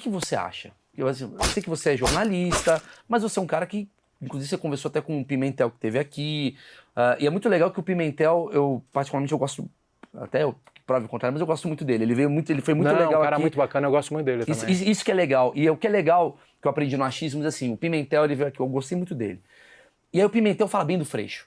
que você acha? Eu sei que você é jornalista, mas você é um cara que, inclusive, você conversou até com o Pimentel que teve aqui. E é muito legal que o Pimentel, particularmente, eu gosto, até eu prove o contrário, mas eu gosto muito dele. Ele foi muito legal aqui. Um cara muito bacana, eu gosto muito dele também. Isso que é legal. E o que é legal, que eu aprendi no achismo, assim, o Pimentel, ele veio aqui, eu gostei muito dele. E aí o Pimentel fala bem do Freixo,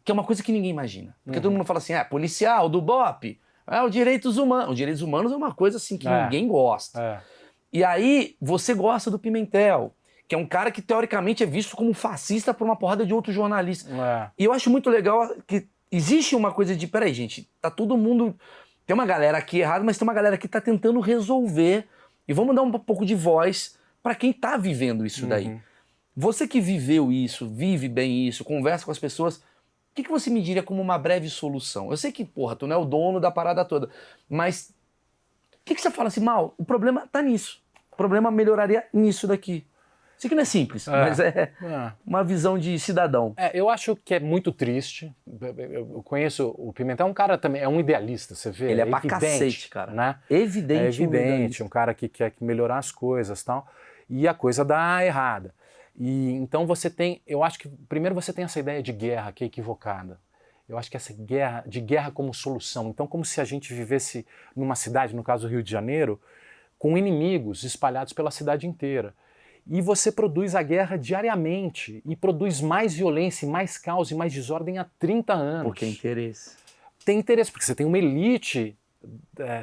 que é uma coisa que ninguém imagina. Porque todo mundo fala assim, policial, do BOPE, os direitos humanos. Os direitos humanos é uma coisa assim que ninguém gosta. E aí você gosta do Pimentel, que é um cara que teoricamente é visto como fascista por uma porrada de outros jornalistas. E eu acho muito legal que existe uma coisa de, peraí gente, tá todo mundo... Tem uma galera aqui errada, mas tem uma galera que tá tentando resolver. E vamos dar um pouco de voz para quem tá vivendo isso daí. Você que viveu isso, vive bem isso, conversa com as pessoas, o que você me diria como uma breve solução? Eu sei que, porra, tu não é o dono da parada toda, mas o que você fala assim, Mal, o problema tá nisso. O problema melhoraria nisso daqui. Sei que não é simples, mas é uma visão de cidadão. Eu acho que é muito triste. Eu conheço o Pimentel, é um cara também, é um idealista, você vê. Ele é pra cacete, cara. Né? Evidente. É evidente, um cara que quer melhorar as coisas e tal. E a coisa dá errada. E então você tem, eu acho que primeiro você tem essa ideia de guerra que é equivocada. Eu acho que essa guerra como solução. Então como se a gente vivesse numa cidade, no caso do Rio de Janeiro, com inimigos espalhados pela cidade inteira. E você produz a guerra diariamente e produz mais violência, mais caos e mais desordem há 30 anos. Porque é interesse. Tem interesse, porque você tem uma elite,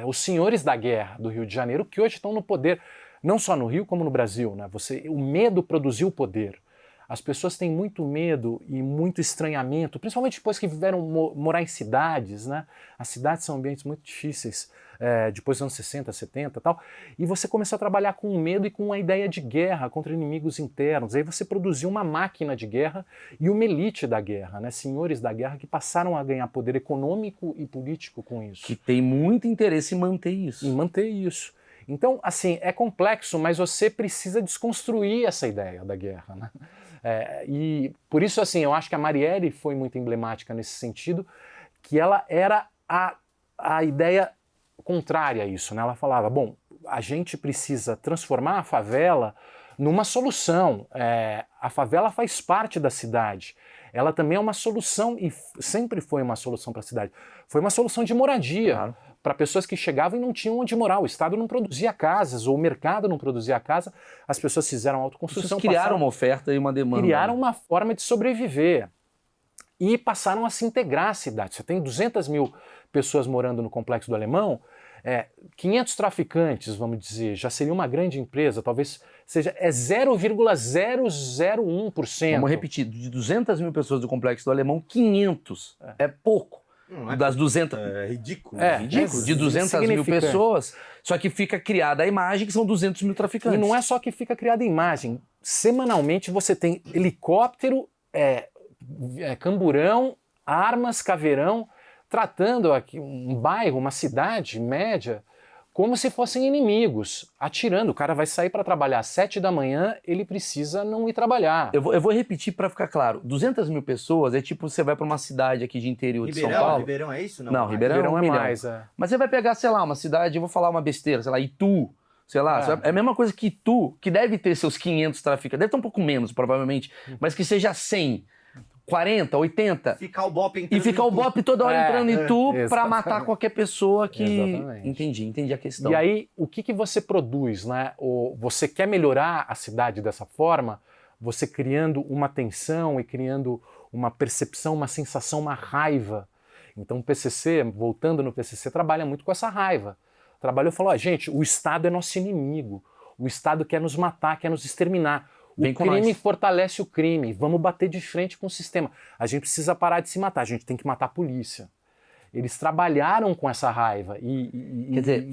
os senhores da guerra do Rio de Janeiro, que hoje estão no poder. Não só no Rio, como no Brasil, né? O medo produziu o poder. As pessoas têm muito medo e muito estranhamento, principalmente depois que viveram morar em cidades, né? As cidades são ambientes muito difíceis, depois dos anos 60, 70 e tal. E você começou a trabalhar com medo e com a ideia de guerra contra inimigos internos. Aí você produziu uma máquina de guerra e uma elite da guerra, né? Senhores da guerra que passaram a ganhar poder econômico e político com isso. Que tem muito interesse em manter isso. Então, assim, é complexo, mas você precisa desconstruir essa ideia da guerra, né? E por isso, assim, eu acho que a Marielle foi muito emblemática nesse sentido, que ela era a ideia contrária a isso, né? Ela falava, bom, a gente precisa transformar a favela numa solução. A favela faz parte da cidade. Ela também é uma solução, e sempre foi uma solução para a cidade. Foi uma solução de moradia. Claro. Para pessoas que chegavam e não tinham onde morar. O Estado não produzia casas, ou o mercado não produzia casa, as pessoas fizeram autoconstrução. Criaram uma oferta e uma demanda. Criaram uma forma de sobreviver. E passaram a se integrar à cidade. Você tem 200 mil pessoas morando no Complexo do Alemão, 500 traficantes, vamos dizer, já seria uma grande empresa, talvez seja 0,001%. Vamos repetir, de 200 mil pessoas do Complexo do Alemão, 500 é pouco. Das 200... É ridículo. Ridículo. De 200 mil pessoas, só que fica criada a imagem que são 200 mil traficantes. E não é só que fica criada a imagem. Semanalmente você tem helicóptero, camburão, armas, caveirão, tratando aqui um bairro, uma cidade média, como se fossem inimigos, atirando. O cara vai sair para trabalhar às 7 da manhã, ele precisa não ir trabalhar. Eu vou repetir para ficar claro. 200 mil pessoas é tipo você vai para uma cidade aqui de interior de São Paulo. Ribeirão é isso? Não, Ribeirão é 1 milhão. Mais, Mas você vai pegar, sei lá, uma cidade, eu vou falar uma besteira, sei lá, Itu, sei lá. É a mesma coisa que Itu, que deve ter seus 500 traficantes, deve ter um pouco menos, provavelmente, mas que seja 100, 40, 80. Ficar o BOPE entrando e ficar o BOPE toda hora entrando em tu para matar qualquer pessoa que... Exatamente. Entendi a questão. E aí, o que você produz, né? Você quer melhorar a cidade dessa forma, você criando uma tensão e criando uma percepção, uma sensação, uma raiva. Então o PCC, voltando no PCC, trabalha muito com essa raiva. Trabalhou e falou, gente, o Estado é nosso inimigo. O Estado quer nos matar, quer nos exterminar. O crime fortalece o crime, vamos bater de frente com o sistema. A gente precisa parar de se matar, a gente tem que matar a polícia. Eles trabalharam com essa raiva quer dizer,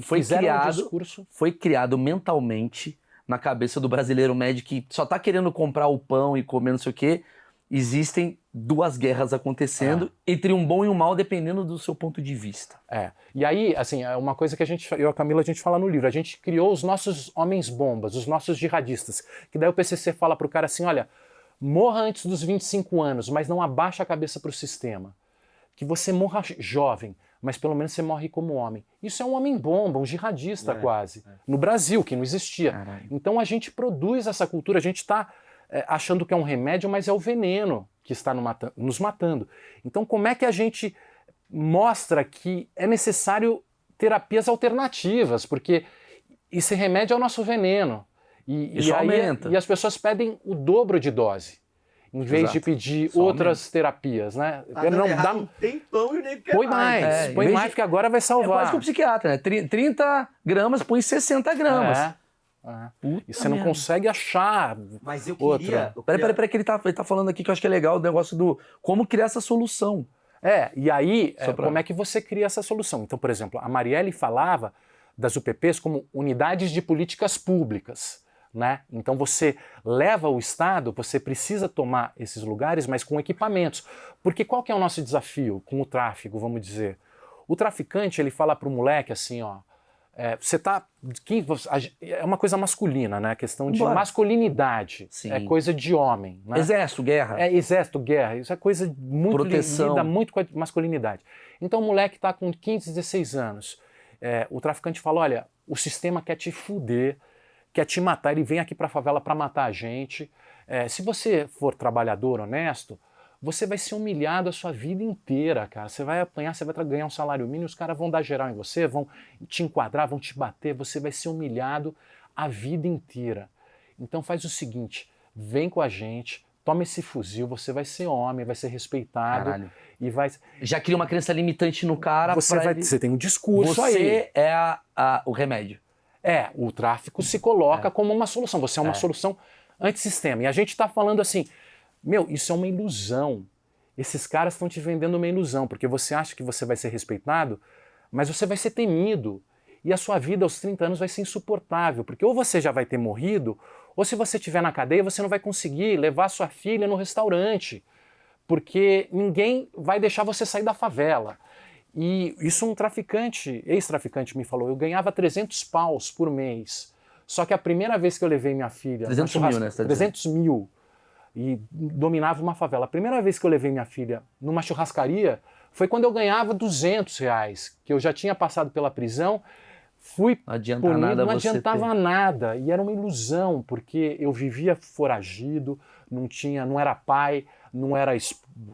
foi criado mentalmente na cabeça do brasileiro médio que só tá querendo comprar o pão e comer não sei o quê. Existem duas guerras acontecendo entre um bom e um mal, dependendo do seu ponto de vista. E aí, assim, é uma coisa que eu e a Camila, a gente fala no livro, a gente criou os nossos homens-bombas, os nossos jihadistas, que daí o PCC fala pro cara assim, olha, morra antes dos 25 anos, mas não abaixa a cabeça pro sistema. Que você morra jovem, mas pelo menos você morre como homem. Isso é um homem-bomba, um jihadista quase. No Brasil, que não existia. Caralho. Então a gente produz essa cultura, a gente está achando que é um remédio, mas é o veneno que está nos matando. Então como é que a gente mostra que é necessário terapias alternativas, porque esse remédio é o nosso veneno. Isso aumenta. E as pessoas pedem o dobro de dose, em vez de pedir outras terapias, né? Não dá um tempão e o nego quer põe mais, põe mais, porque agora vai É salvar. quase que o psiquiatra, né? 30 gramas, põe 60 gramas. E você não consegue achar. Mas eu outra. queria... Peraí, que ele tá falando aqui que eu acho que é legal o negócio do como criar essa solução. E aí, como é que você cria essa solução? Então, por exemplo, a Marielle falava das UPPs como unidades de políticas públicas, né? Então você leva o Estado, você precisa tomar esses lugares, mas com equipamentos. Porque qual que é o nosso desafio com o tráfico, vamos dizer? O traficante, ele fala para o moleque assim, ó, você tá... É uma coisa masculina, né? A questão de masculinidade. Sim. É coisa de homem. Né? Exército, guerra. Exército, guerra. Isso é coisa muito... Proteção. Lida muito com a masculinidade. Então o moleque tá com 15, 16 anos. O traficante fala, olha, o sistema quer te fuder, quer te matar, ele vem aqui pra favela pra matar a gente. Se você for trabalhador, honesto, você vai ser humilhado a sua vida inteira, cara. Você vai apanhar, você vai ganhar um salário mínimo, os caras vão dar geral em você, vão te enquadrar, vão te bater, você vai ser humilhado a vida inteira. Então faz o seguinte, vem com a gente, toma esse fuzil, você vai ser homem, vai ser respeitado. Caralho. E vai... Já cria uma crença limitante no cara. Você tem um discurso aí. Você é o remédio. O tráfico se coloca como uma solução. Você é uma solução antissistema. E a gente está falando assim, isso é uma ilusão. Esses caras estão te vendendo uma ilusão, porque você acha que você vai ser respeitado, mas você vai ser temido. E a sua vida aos 30 anos vai ser insuportável, porque ou você já vai ter morrido, ou se você estiver na cadeia, você não vai conseguir levar sua filha no restaurante, porque ninguém vai deixar você sair da favela. E isso um traficante, ex-traficante me falou, eu ganhava 300 paus por mês. Só que a primeira vez que eu levei minha filha... 300 mil, né? 300 mil. E dominava uma favela. A primeira vez que eu levei minha filha numa churrascaria foi quando eu ganhava R$200, que eu já tinha passado pela prisão, fui punido, não adiantava nada. E era uma ilusão, porque eu vivia foragido, não era pai, não era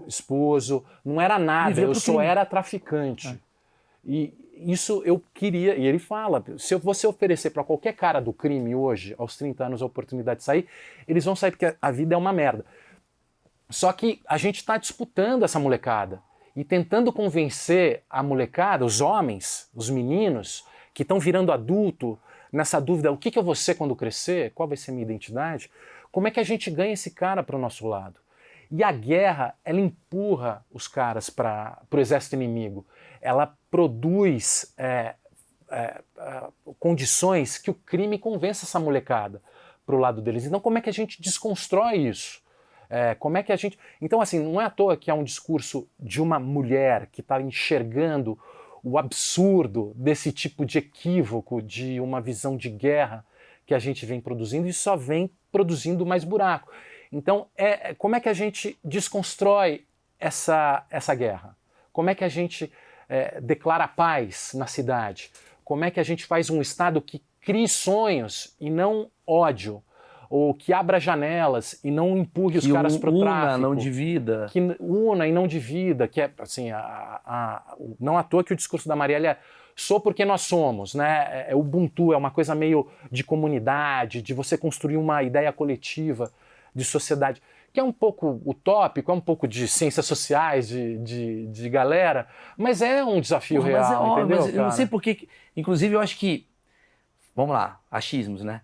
esposo, não era nada, eu só era traficante. E isso eu queria, e ele fala, se você oferecer para qualquer cara do crime hoje, aos 30 anos, a oportunidade de sair, eles vão sair porque a vida é uma merda. Só que a gente está disputando essa molecada e tentando convencer a molecada, os homens, os meninos, que estão virando adulto, nessa dúvida, o que eu vou ser quando crescer, qual vai ser a minha identidade, como é que a gente ganha esse cara para o nosso lado? E a guerra, ela empurra os caras para o exército inimigo. Ela produz condições que o crime convença essa molecada para o lado deles. Então, como é que a gente desconstrói isso? Como é que a gente... Então, assim, não é à toa que é um discurso de uma mulher que está enxergando o absurdo desse tipo de equívoco, de uma visão de guerra que a gente vem produzindo, e só vem produzindo mais buraco. Então, como é que a gente desconstrói essa guerra? Como é que a gente declara paz na cidade? Como é que a gente faz um Estado que crie sonhos e não ódio? Ou que abra janelas e não empurre os caras para o tráfico? Não divida. Que una e não divida. Que é, assim, não à toa que o discurso da Marielle é sou porque nós somos, né? É Ubuntu, é uma coisa meio de comunidade, de você construir uma ideia coletiva de sociedade, que é um pouco utópico, é um pouco de ciências sociais, de galera, mas é um desafio real, entendeu? Mas eu não sei porquê, inclusive eu acho que, vamos lá, achismos, né?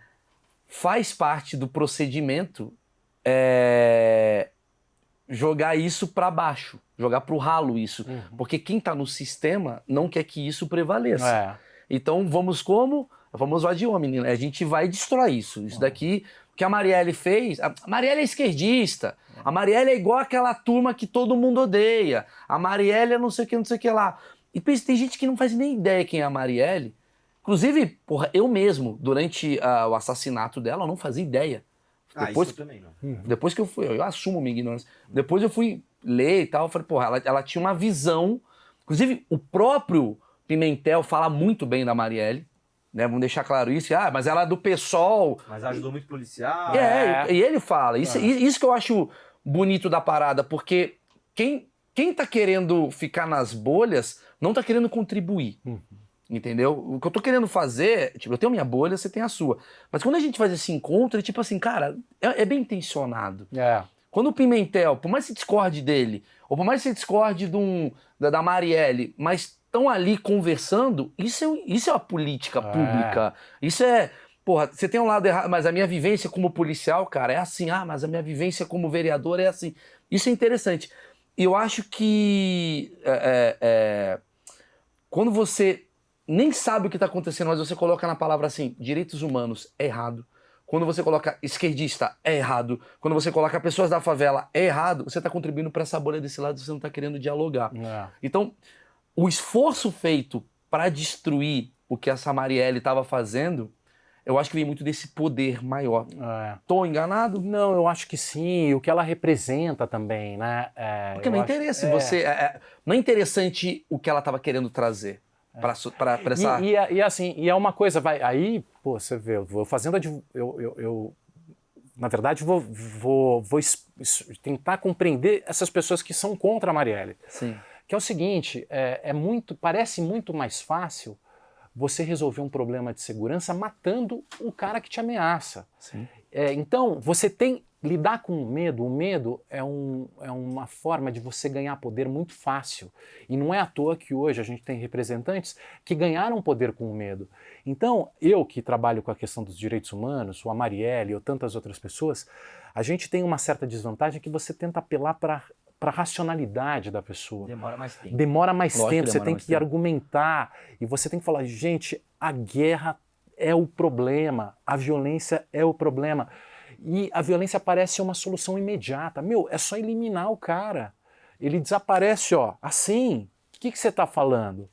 Faz parte do procedimento jogar isso para baixo, jogar pro ralo isso, porque quem tá no sistema não quer que isso prevaleça. Então vamos lá de homem, né? A gente vai destruir isso daqui... que a Marielle fez, a Marielle é esquerdista, a Marielle é igual aquela turma que todo mundo odeia, a Marielle é não sei o que lá. E tem gente que não faz nem ideia quem é a Marielle. Inclusive, porra, eu mesmo, durante o assassinato dela, eu não fazia ideia. Depois, isso também não. Depois que eu assumo minha ignorância. Depois eu fui ler e tal, eu falei, porra, ela tinha uma visão Inclusive, o próprio Pimentel fala muito bem da Marielle, né? Vamos deixar claro isso. Mas ela é do PSOL. Mas ajudou muito policial. E ele fala. Isso que eu acho bonito da parada, porque quem tá querendo ficar nas bolhas não tá querendo contribuir. Entendeu? O que eu tô querendo fazer, tipo, eu tenho minha bolha, você tem a sua. Mas quando a gente faz esse encontro, é tipo assim, cara, é bem intencionado. Quando o Pimentel, por mais que você discorde dele, ou por mais que você discorde da Marielle, mas estão ali conversando, isso é uma política pública. Isso é... Porra, você tem um lado errado, mas a minha vivência como policial, cara, é assim. Mas a minha vivência como vereador é assim. Isso é interessante. E eu acho que quando você nem sabe o que está acontecendo, mas você coloca na palavra assim, direitos humanos, é errado. Quando você coloca esquerdista, é errado. Quando você coloca pessoas da favela, é errado. Você está contribuindo para essa bolha desse lado, você não está querendo dialogar. Então, o esforço feito para destruir o que essa Marielle estava fazendo, eu acho que vem muito desse poder maior. Tô enganado? Não, eu acho que sim. E o que ela representa também, né? Porque não interessa você... não é interessante o que ela estava querendo trazer. Para essa... E assim, e é uma coisa, aí, pô, você vê, eu vou fazendo, eu na verdade, vou tentar compreender essas pessoas que são contra a Marielle. Sim. Que é o seguinte, parece muito mais fácil você resolver um problema de segurança matando o cara que te ameaça. Sim. Então, lidar com o medo é uma forma de você ganhar poder muito fácil. E não é à toa que hoje a gente tem representantes que ganharam poder com o medo. Então, eu que trabalho com a questão dos direitos humanos, ou a Marielle, ou tantas outras pessoas, a gente tem uma certa desvantagem que você tenta apelar para a racionalidade da pessoa. Demora mais tempo. Demora mais tempo, você tem que argumentar. E você tem que falar, gente, a guerra é o problema, a violência é o problema. E a violência parece uma solução imediata. É só eliminar o cara. Ele desaparece, assim. O que você está falando?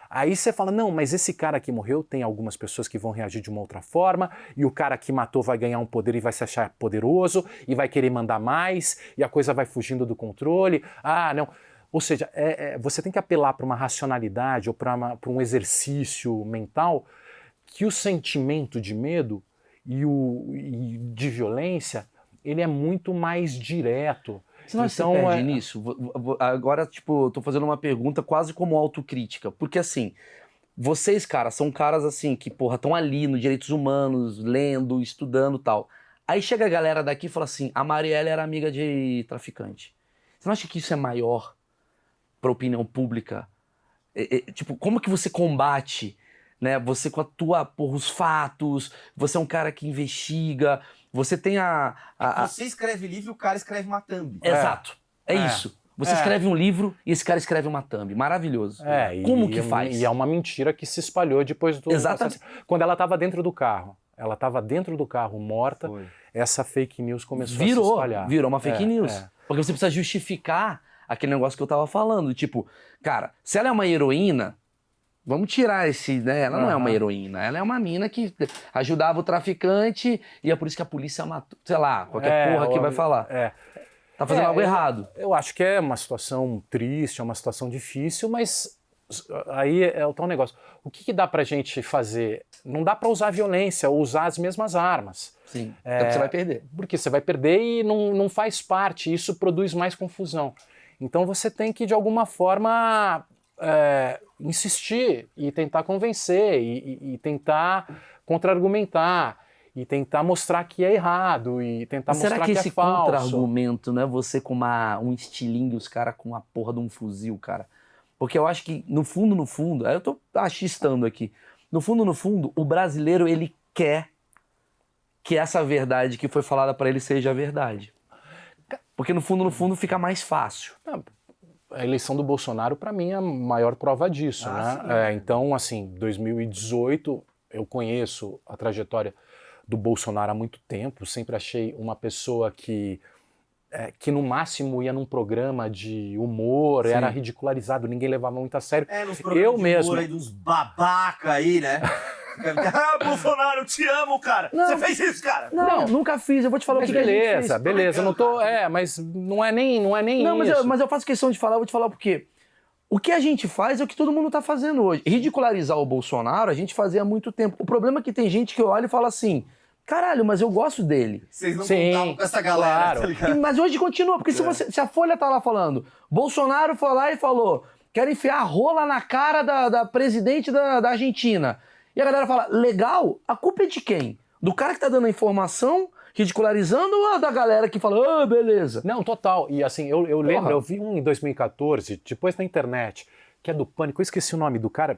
Aí você fala, não, mas esse cara que morreu, tem algumas pessoas que vão reagir de uma outra forma, e o cara que matou vai ganhar um poder e vai se achar poderoso, e vai querer mandar mais, e a coisa vai fugindo do controle. Não. Ou seja, você tem que apelar para uma racionalidade ou para um exercício mental que o sentimento de medo e de violência, ele é muito mais direto. Você não se perde nisso? Agora, tipo, eu tô fazendo uma pergunta quase como autocrítica. Porque, assim, vocês, cara, são caras, assim, que, porra, estão ali nos direitos humanos, lendo, estudando e tal. Aí chega a galera daqui e fala assim, a Marielle era amiga de traficante. Você não acha que isso é maior pra opinião pública? Tipo, como que você combate, né? Você com os fatos, você é um cara que investiga, você tem Você escreve livro e o cara escreve uma thumb. Exato, isso. Você escreve um livro e esse cara escreve uma thumb. Maravilhoso. Como que faz? E é uma mentira que se espalhou depois do... Exatamente. Quando ela estava dentro do carro. Ela estava dentro do carro morta, essa fake news começou a se espalhar. Virou uma fake news. Porque você precisa justificar aquele negócio que eu tava falando. Tipo, cara, se ela é uma heroína, vamos tirar esse, né? Ela não é uma heroína, ela é uma mina que ajudava o traficante e é por isso que a polícia matou, sei lá, qualquer porra que vai falar. Tá fazendo algo errado. Eu acho que é uma situação triste, é uma situação difícil, mas aí é o tal negócio. O que dá pra gente fazer? Não dá pra usar violência ou usar as mesmas armas. Sim, porque você vai perder. Porque você vai perder e não faz parte, isso produz mais confusão. Então você tem que, de alguma forma, insistir e tentar convencer e tentar contra-argumentar e tentar mostrar que é errado e tentar mostrar que é falso. Será que esse contra-argumento não é você com um estilingue, os caras com a porra de um fuzil, cara? Porque eu acho que, no fundo, aí eu tô achistando aqui, no fundo, o brasileiro, ele quer que essa verdade que foi falada pra ele seja a verdade. Porque no fundo fica mais fácil. A eleição do Bolsonaro, para mim, é a maior prova disso, né? Então, assim, 2018, eu conheço a trajetória do Bolsonaro há muito tempo, sempre achei uma pessoa que no máximo ia num programa de humor, era ridicularizado, ninguém levava muito a sério. Nos programas de humor aí dos babaca aí, né? Bolsonaro, eu te amo, cara. Você fez isso, cara? Não, nunca fiz. Eu vou te falar o que beleza, fez. Beleza. Eu não tô. Mas não é nem não, isso. Mas eu faço questão de falar, eu vou te falar por quê. O que a gente faz é o que todo mundo tá fazendo hoje. Ridicularizar o Bolsonaro, a gente fazia há muito tempo. O problema é que tem gente que olha e fala assim, caralho, mas eu gosto dele. Vocês não Sim, contavam com essa galera, claro. tá ligado? Mas hoje continua, porque se a Folha tá lá falando, Bolsonaro foi lá e falou, quero enfiar a rola na cara da presidente da Argentina. E a galera fala, legal, a culpa é de quem? Do cara que tá dando a informação, ridicularizando, ou a da galera que fala, beleza. Não, total. E assim, eu lembro, eu vi um em 2014, depois na internet, que é do Pânico, eu esqueci o nome do cara,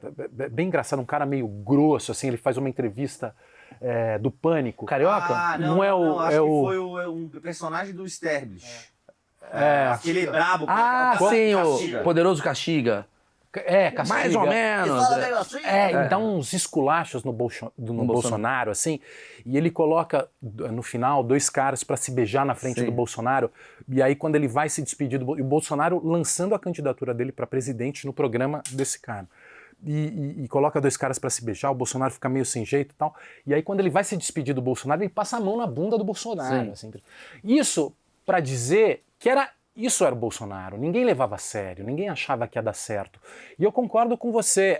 bem engraçado, um cara meio grosso, assim, ele faz uma entrevista do Pânico. Carioca? Ah, Não é o- acho é que o- foi um personagem do Stablish. É. Aquele brabo. Sim, Castiga. o Poderoso Castiga. Castiga. Mais ou menos. E dá uns esculachos no Bolsonaro, assim, e ele coloca no final 2 caras para se beijar na frente Sim. do Bolsonaro, e aí quando ele vai se despedir e o Bolsonaro lançando a candidatura dele para presidente no programa desse cara. E coloca 2 caras para se beijar, o Bolsonaro fica meio sem jeito e tal, e aí quando ele vai se despedir do Bolsonaro, ele passa a mão na bunda do Bolsonaro. Sim. Assim. Isso para dizer que isso era o Bolsonaro, ninguém levava a sério, ninguém achava que ia dar certo. E eu concordo com você,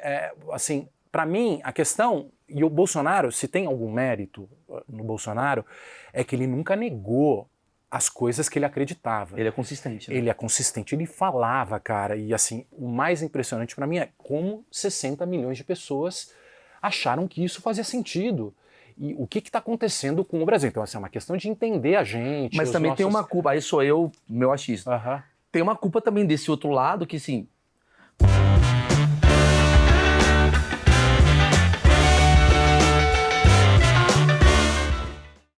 assim, para mim a questão, e o Bolsonaro, se tem algum mérito no Bolsonaro, é que ele nunca negou as coisas que ele acreditava. Ele é consistente. Né? Ele é consistente, ele falava, cara, e assim, o mais impressionante para mim é como 60 milhões de pessoas acharam que isso fazia sentido. E o que está acontecendo com o Brasil? Então, assim, é uma questão de entender a gente. Mas também tem uma culpa, aí sou eu, meu achismo. Aham. Tem uma culpa também desse outro lado que, assim,